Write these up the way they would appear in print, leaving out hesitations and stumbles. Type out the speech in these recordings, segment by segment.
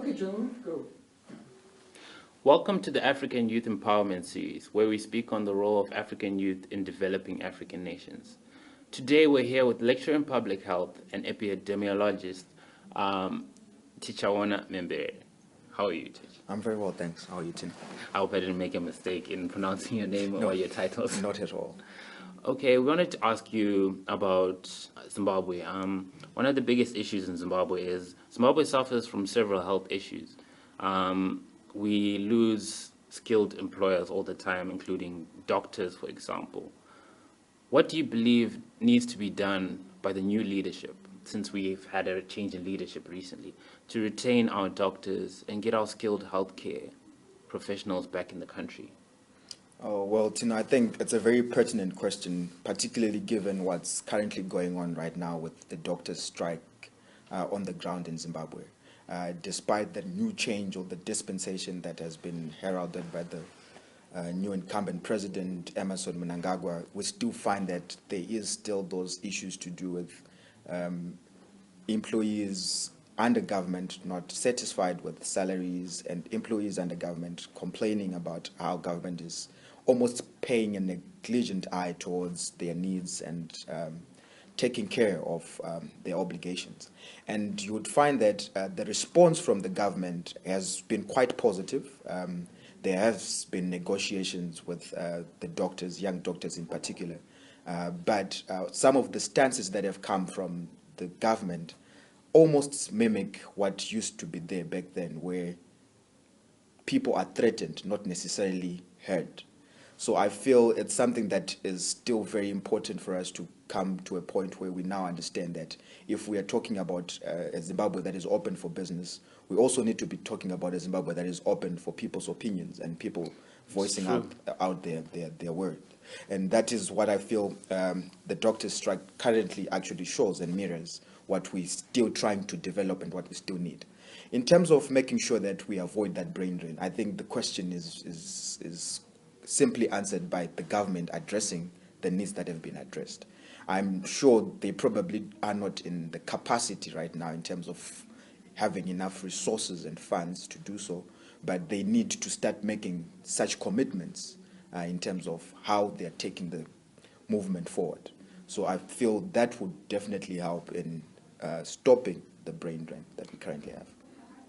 Okay, gentlemen, go. Welcome to the African Youth Empowerment Series, where we speak on the role of African youth in developing African nations. Today, we're here with lecturer in public health and epidemiologist, Tichaona Mhembere. How are you, Tich? I'm very well, thanks. How are you, Tim? I hope I didn't make a mistake in pronouncing your name No, or your titles. Not at all. Okay, we wanted to ask you about Zimbabwe. One of the biggest issues in Zimbabwe is Zimbabwe suffers from several health issues. We lose skilled employers all the time, including doctors, for example. What do you believe needs to be done by the new leadership, since we've had a change in leadership recently, to retain our doctors and get our skilled healthcare professionals back in the country? Oh, well, Tina, I think it's a very pertinent question, particularly given what's currently going on right now with the doctors' strike on the ground in Zimbabwe. Despite the new change or the dispensation that has been heralded by the new incumbent president, Emmerson Mnangagwa, we still find that there is still those issues to do with employees under government not satisfied with salaries and employees under government complaining about how government is almost paying a negligent eye towards their needs and taking care of their obligations. And you would find that the response from the government has been quite positive. There has been negotiations with the doctors, young doctors in particular, but some of the stances that have come from the government almost mimic what used to be there back then, where people are threatened, not necessarily heard. So I feel it's something that is still very important for us to come to a point where we now understand that if we are talking about a Zimbabwe that is open for business, we also need to be talking about a Zimbabwe that is open for people's opinions and people voicing out their word. And that is what I feel the doctors' strike currently actually shows and mirrors what we're still trying to develop and what we still need. In terms of making sure that we avoid that brain drain, I think the question is simply answered by the government addressing the needs that have been addressed. I'm sure they probably are not in the capacity right now in terms of having enough resources and funds to do so, but they need to start making such commitments in terms of how they're taking the movement forward. So I feel that would definitely help in stopping the brain drain that we currently have.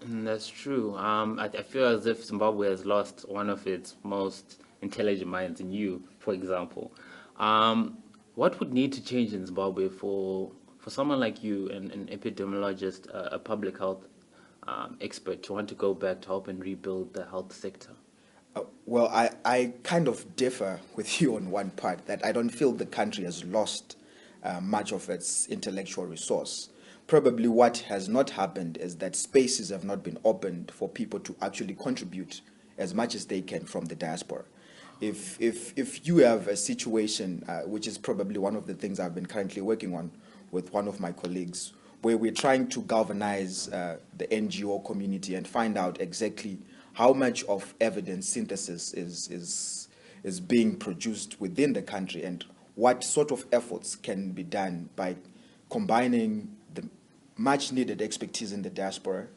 That's true. I feel as if Zimbabwe has lost one of its most intelligent minds in you, for example. What would need to change in Zimbabwe for someone like you, an epidemiologist, a public health expert, to want to go back to help and rebuild the health sector? Well, I kind of differ with you on one part, that I don't feel the country has lost much of its intellectual resource. Probably what has not happened is that spaces have not been opened for people to actually contribute as much as they can from the diaspora. If you have a situation, which is probably one of the things I've been currently working on with one of my colleagues, where we're trying to galvanize the NGO community and find out exactly how much of evidence synthesis is being produced within the country and what sort of efforts can be done by combining the much needed expertise in the diaspora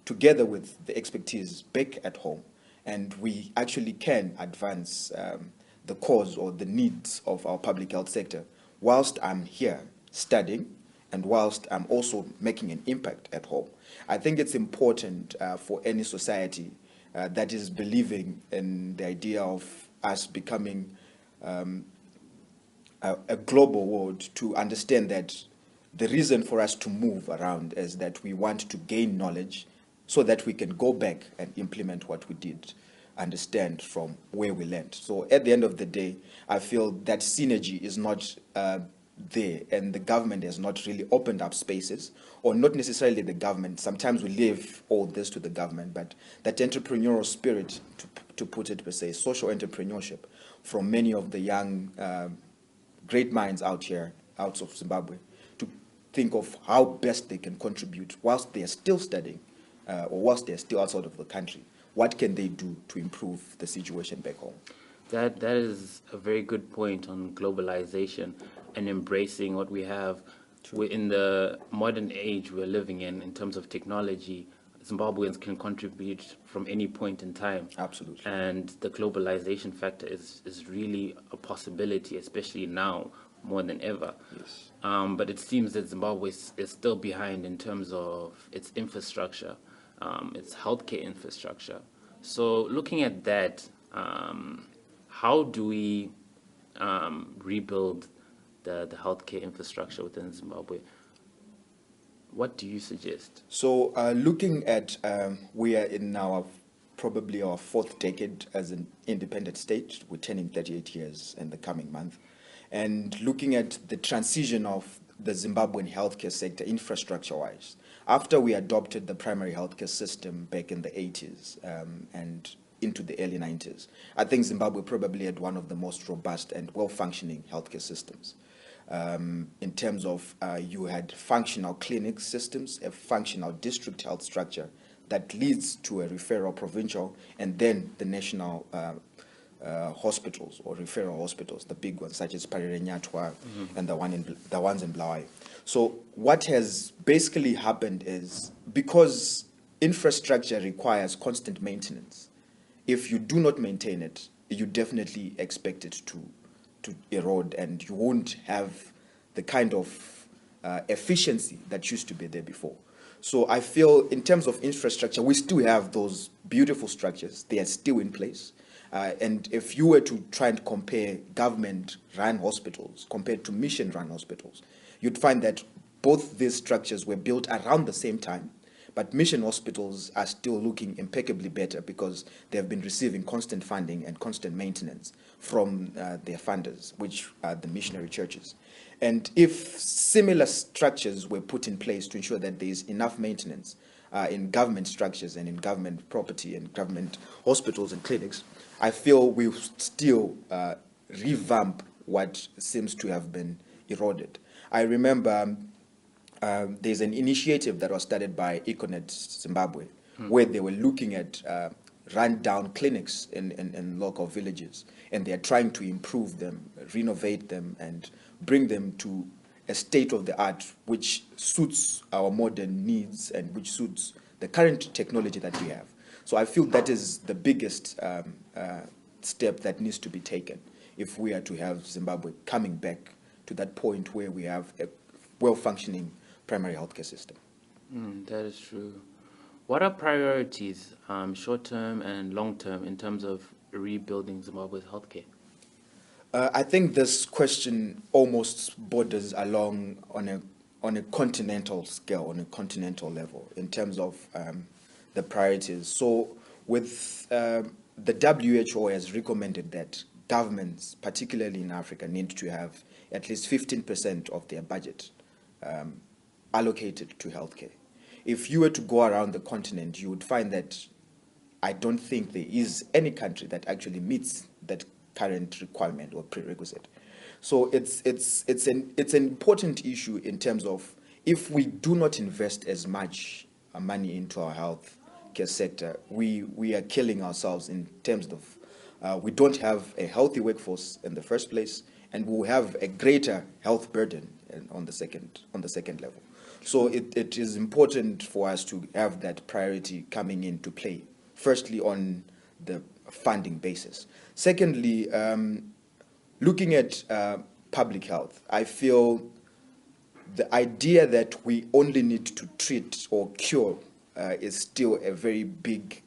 together with the expertise back at home. And we actually can advance the cause or the needs of our public health sector whilst I'm here studying and whilst I'm also making an impact at home. I think it's important for any society that is believing in the idea of us becoming a global world to understand that the reason for us to move around is that we want to gain knowledge so that we can go back and implement what we did understand from where we learned. So at the end of the day, I feel that synergy is not there, and the government has not really opened up spaces, or not necessarily the government. Sometimes we leave all this to the government, but that entrepreneurial spirit, to put it per se, social entrepreneurship from many of the young great minds out here, out of Zimbabwe, to think of how best they can contribute whilst they are still studying or whilst they are still outside of the country. What can they do to improve the situation back home? That is a very good point on globalization and embracing what we have. In the modern age we're living in terms of technology. Zimbabweans can contribute from any point in time. Absolutely. And the globalization factor is really a possibility, especially now more than ever. Yes. But it seems that Zimbabwe is still behind in terms of its infrastructure, its healthcare infrastructure. So looking at that, how do we rebuild the healthcare infrastructure within Zimbabwe? What do you suggest? So looking at, we are in probably our fourth decade as an independent state. We're turning 38 years in the coming month. And looking at the transition of the Zimbabwean healthcare sector infrastructure-wise, after we adopted the primary healthcare system back in the 80s and into the early 90s, I think Zimbabwe probably had one of the most robust and well-functioning healthcare systems. In terms of you had functional clinic systems, a functional district health structure that leads to a referral provincial, and then the national hospitals or referral hospitals, the big ones such as Parirenyatwa and the ones in Blawayo. So what has basically happened is, because infrastructure requires constant maintenance, if you do not maintain it, you definitely expect it to erode, and you won't have the kind of efficiency that used to be there before. So I feel in terms of infrastructure, we still have those beautiful structures. They are still in place. And if you were to try and compare government-run hospitals compared to mission-run hospitals, you'd find that both these structures were built around the same time, but mission hospitals are still looking impeccably better because they have been receiving constant funding and constant maintenance from their funders, which are the missionary churches. And if similar structures were put in place to ensure that there is enough maintenance in government structures and in government property and government hospitals and clinics, I feel we'll still revamp what seems to have been eroded. I remember there's an initiative that was started by Econet Zimbabwe, where they were looking at run-down clinics in local villages, and they are trying to improve them, renovate them, and bring them to a state of the art which suits our modern needs and which suits the current technology that we have. So I feel that is the biggest step that needs to be taken if we are to have Zimbabwe coming back to that point where we have a well-functioning primary healthcare system. That is true. What are priorities, short-term and long-term, in terms of rebuilding Zimbabwe's healthcare? I think this question almost borders along on a continental scale, on a continental level, in terms of the priorities. So with the WHO has recommended that governments, particularly in Africa, need to have at least 15% of their budget allocated to healthcare. If you were to go around the continent, you would find that I don't think there is any country that actually meets that current requirement or prerequisite. So it's an important issue in terms of, if we do not invest as much money into our health care sector, we are killing ourselves in terms of we don't have a healthy workforce in the first place, and we will have a greater health burden on the second level. So it is important for us to have that priority coming into play, firstly on the funding basis. Secondly, looking at public health, I feel the idea that we only need to treat or cure is still a very big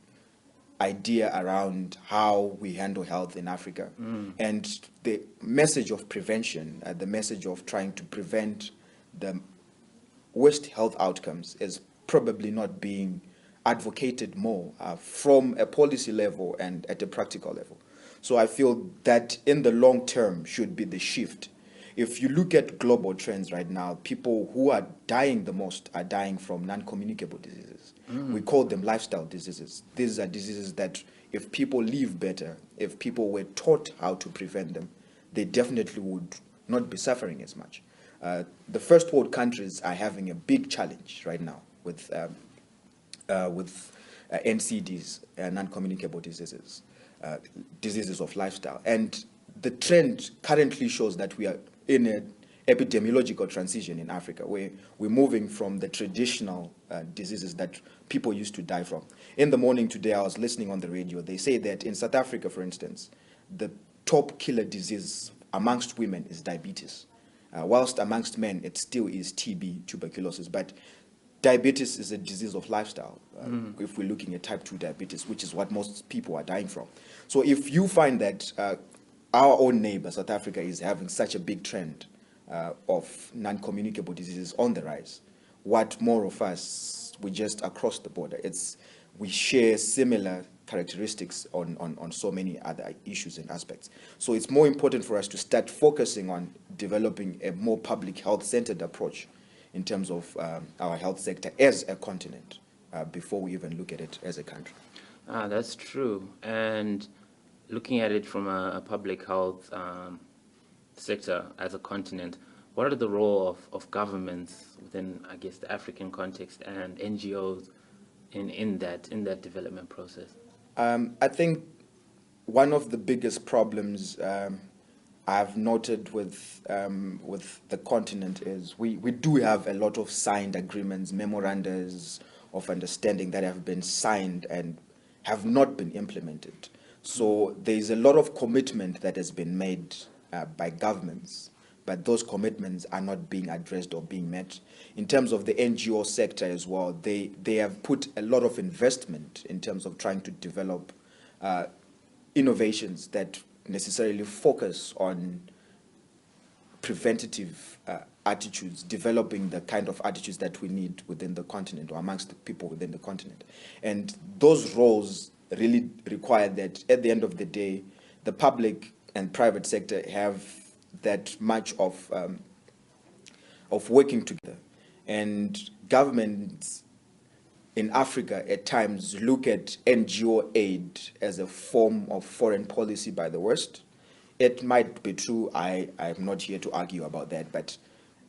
idea around how we handle health in Africa. And the message of prevention, the message of trying to prevent the worst health outcomes is probably not being advocated more from a policy level and at a practical level. So I feel that in the long term should be the shift. If you look at global trends right now, people who are dying the most are dying from non-communicable diseases. We call them lifestyle diseases. These are diseases that if people live better, if people were taught how to prevent them, they definitely would not be suffering as much. The first world countries are having a big challenge right now with NCDs, non-communicable diseases, diseases of lifestyle. And the trend currently shows that we are in epidemiological transition in Africa, where we're moving from the traditional diseases that people used to die from. In the morning today, I was listening on the radio. They say that in South Africa, for instance, the top killer disease amongst women is diabetes. Whilst amongst men, it still is TB, tuberculosis. But diabetes is a disease of lifestyle, if we're looking at type 2 diabetes, which is what most people are dying from. So if you find that our own neighbor, South Africa, is having such a big trend of non-communicable diseases on the rise, what more of us, we just across the border, we share similar characteristics on so many other issues and aspects. So it's more important for us to start focusing on developing a more public health-centered approach in terms of our health sector as a continent before we even look at it as a country. That's true. And looking at it from a public health sector as a continent, what are the role of governments within, I guess, the African context and NGOs in that development process? I think one of the biggest problems I've noted with the continent is we do have a lot of signed agreements, memorandums of understanding that have been signed and have not been implemented. So there's a lot of commitment that has been made by governments, but those commitments are not being addressed or being met. In terms of the NGO sector as well, they have put a lot of investment in terms of trying to develop innovations that necessarily focus on preventative attitudes, developing the kind of attitudes that we need within the continent or amongst the people within the continent. And those roles really require that at the end of the day, the public and private sector have that much of working together. And governments in Africa at times look at NGO aid as a form of foreign policy by the West. It might be true, I'm not here to argue about that, but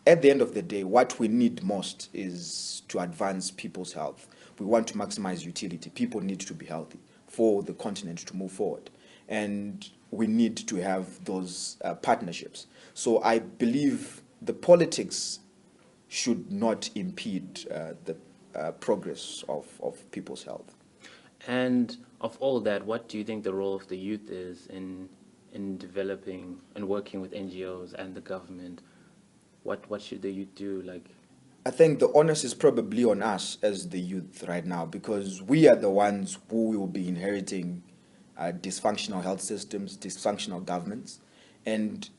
at the end of the day, what we need most is to advance people's health. We want to maximize utility. People need to be healthy for the continent to move forward. And we need to have those partnerships. So I believe the politics should not impede the progress of people's health. And of all that, what do you think the role of the youth is in developing and working with NGOs and the government? What should the youth do? I think the onus is probably on us as the youth right now, because we are the ones who will be inheriting dysfunctional health systems, dysfunctional governments, and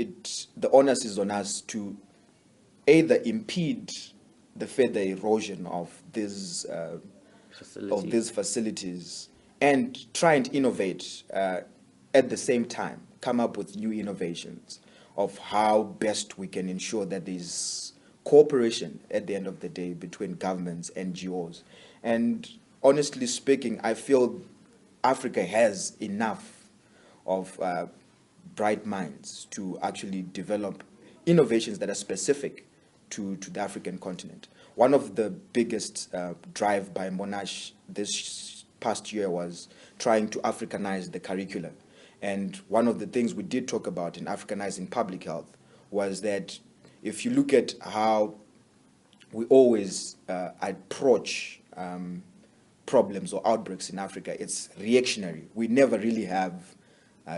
the onus is on us to either impede the further erosion of these facilities and try and innovate at the same time, come up with new innovations of how best we can ensure that there's cooperation at the end of the day between governments and NGOs. And honestly speaking, I feel Africa has enough of bright minds to actually develop innovations that are specific to the African continent. One of the biggest drive by Monash this past year was trying to Africanize the curricula. And one of the things we did talk about in Africanizing public health was that if you look at how we always approach problems or outbreaks in Africa, it's reactionary. We never really have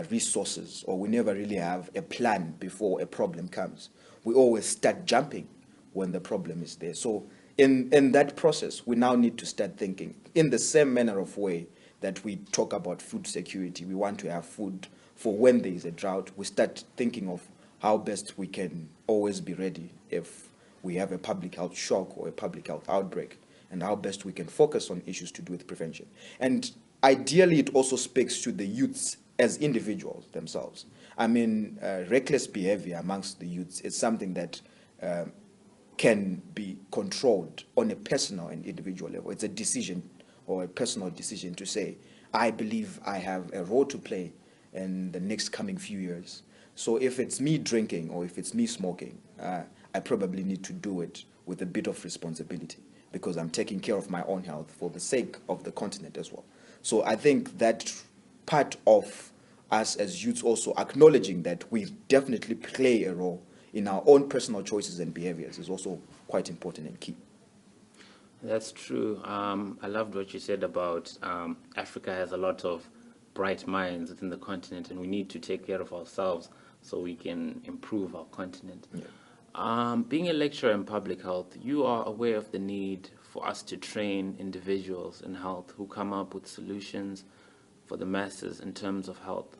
resources, or we never really have a plan before a problem comes. We always start jumping when the problem is there. So in that process, we now need to start thinking in the same manner of way that we talk about food security. We want to have food for when there is a drought. We start thinking of how best we can always be ready if we have a public health shock or a public health outbreak, and how best we can focus on issues to do with prevention. And ideally, it also speaks to the youths as individuals themselves. I mean, reckless behavior amongst the youths is something that can be controlled on a personal and individual level. It's a decision, or a personal decision, to say, I believe I have a role to play in the next coming few years. So if it's me drinking or if it's me smoking, I probably need to do it with a bit of responsibility, because I'm taking care of my own health for the sake of the continent as well. So I think that part of us as youths also acknowledging that we definitely play a role in our own personal choices and behaviors is also quite important and key. That's true. I loved what you said about Africa has a lot of bright minds within the continent, and we need to take care of ourselves so we can improve our continent. Yeah. Being a lecturer in public health, you are aware of the need for us to train individuals in health who come up with solutions for the masses in terms of health.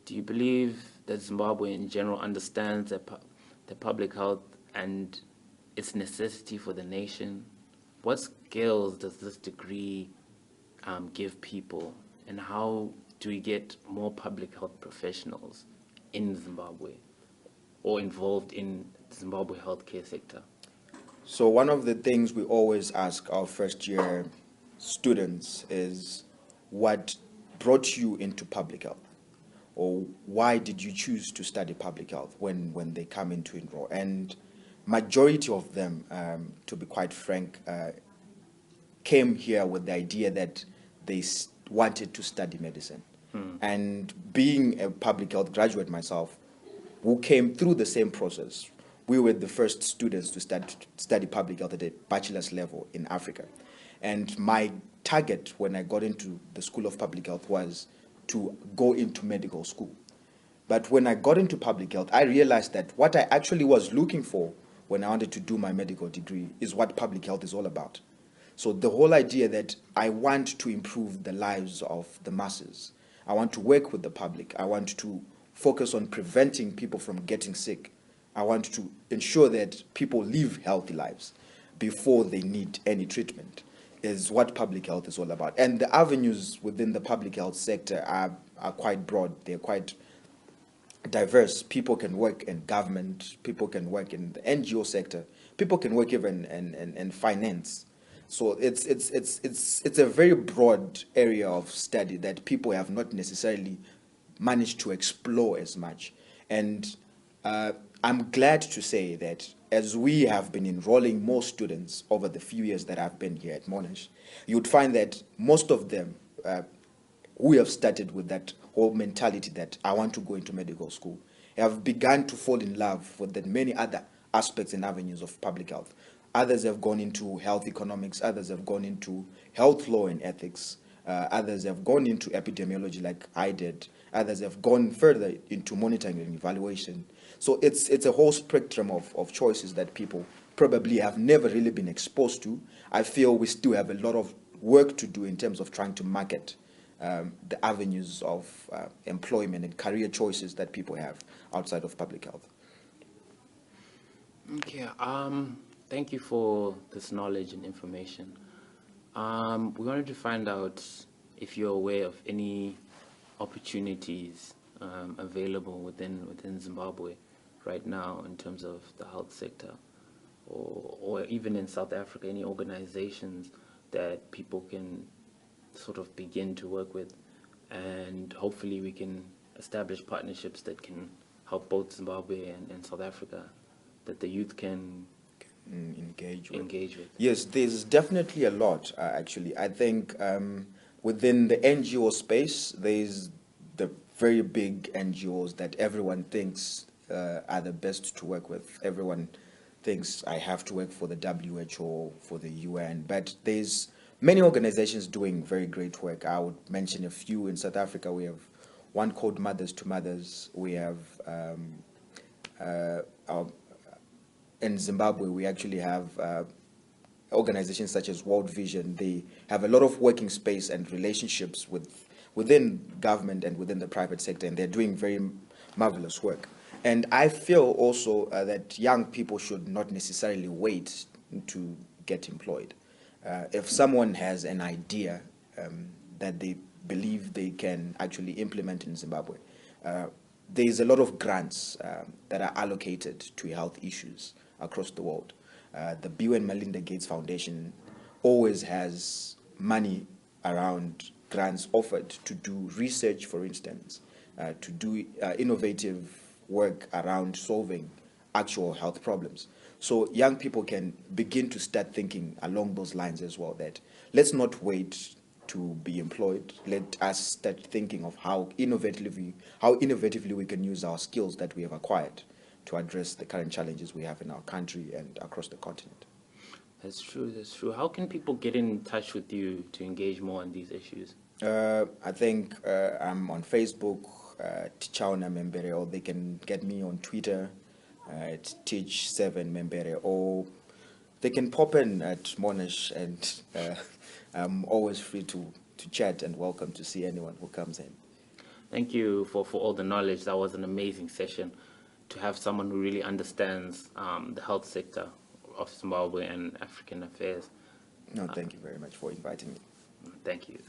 Do you believe that Zimbabwe in general understands the public health and its necessity for the nation? What skills does this degree give people, and how do we get more public health professionals in Zimbabwe or involved in the Zimbabwe healthcare sector? So one of the things we always ask our first year students is, what brought you into public health? Or why did you choose to study public health when they come in to enroll? And majority of them, to be quite frank, came here with the idea that they wanted to study medicine. And being a public health graduate myself, who came through the same process, we were the first students to study public health at a bachelor's level in Africa. And my target when I got into the School of Public Health was to go into medical school. But when I got into public health, I realized that what I actually was looking for when I wanted to do my medical degree is what public health is all about. So the whole idea that I want to improve the lives of the masses, I want to work with the public, I want to focus on preventing people from getting sick, I want to ensure that people live healthy lives before they need any treatment, is what public health is all about. And the avenues within the public health sector are quite broad. They're quite diverse. People can work in government, people can work in the NGO sector, people can work even in finance. So it's a very broad area of study that people have not necessarily managed to explore as much. And I'm glad to say that as we have been enrolling more students over the few years that I've been here at Monash, you'd find that most of them who have started with that whole mentality that I want to go into medical school have begun to fall in love with the many other aspects and avenues of public health. Others have gone into health economics, others have gone into health law and ethics, others have gone into epidemiology like I did, others have gone further into monitoring and evaluation. So it's a whole spectrum of choices that people probably have never really been exposed to. I feel we still have a lot of work to do in terms of trying to market the avenues of employment and career choices that people have outside of public health. Okay, thank you for this knowledge and information. We wanted to find out if you're aware of any opportunities available within Zimbabwe right now in terms of the health sector, or even in South Africa, any organizations that people can sort of begin to work with, and hopefully we can establish partnerships that can help both Zimbabwe and South Africa, that the youth can engage with. Yes, there's definitely a lot, actually. I think within the NGO space, there's the very big NGOs that everyone thinks are the best to work with. Everyone thinks I have to work for the WHO, for the UN, but there's many organizations doing very great work. I would mention a few. In South Africa, we have one called Mothers to Mothers. We have in Zimbabwe, we actually have organizations such as World Vision. They have a lot of working space and relationships within government and within the private sector, and they're doing very marvelous work. And I feel also that young people should not necessarily wait to get employed. If someone has an idea that they believe they can actually implement in Zimbabwe, there's a lot of grants that are allocated to health issues across the world. The Bill and Melinda Gates Foundation always has money around grants offered to do research, for instance, to do innovative work around solving actual health problems. So young people can begin to start thinking along those lines as well, that let's not wait to be employed. Let us start thinking of how innovatively we can use our skills that we have acquired to address the current challenges we have in our country and across the continent. That's true, that's true. How can people get in touch with you to engage more on these issues? I think I'm on Facebook, Tichaona Mhembere, or they can get me on Twitter at Teach7Mhembere, or they can pop in at Monash, and I'm always free to chat and welcome to see anyone who comes in. Thank you for all the knowledge. That was an amazing session to have someone who really understands the health sector of Zimbabwe and African affairs. No, thank you very much for inviting me. Thank you.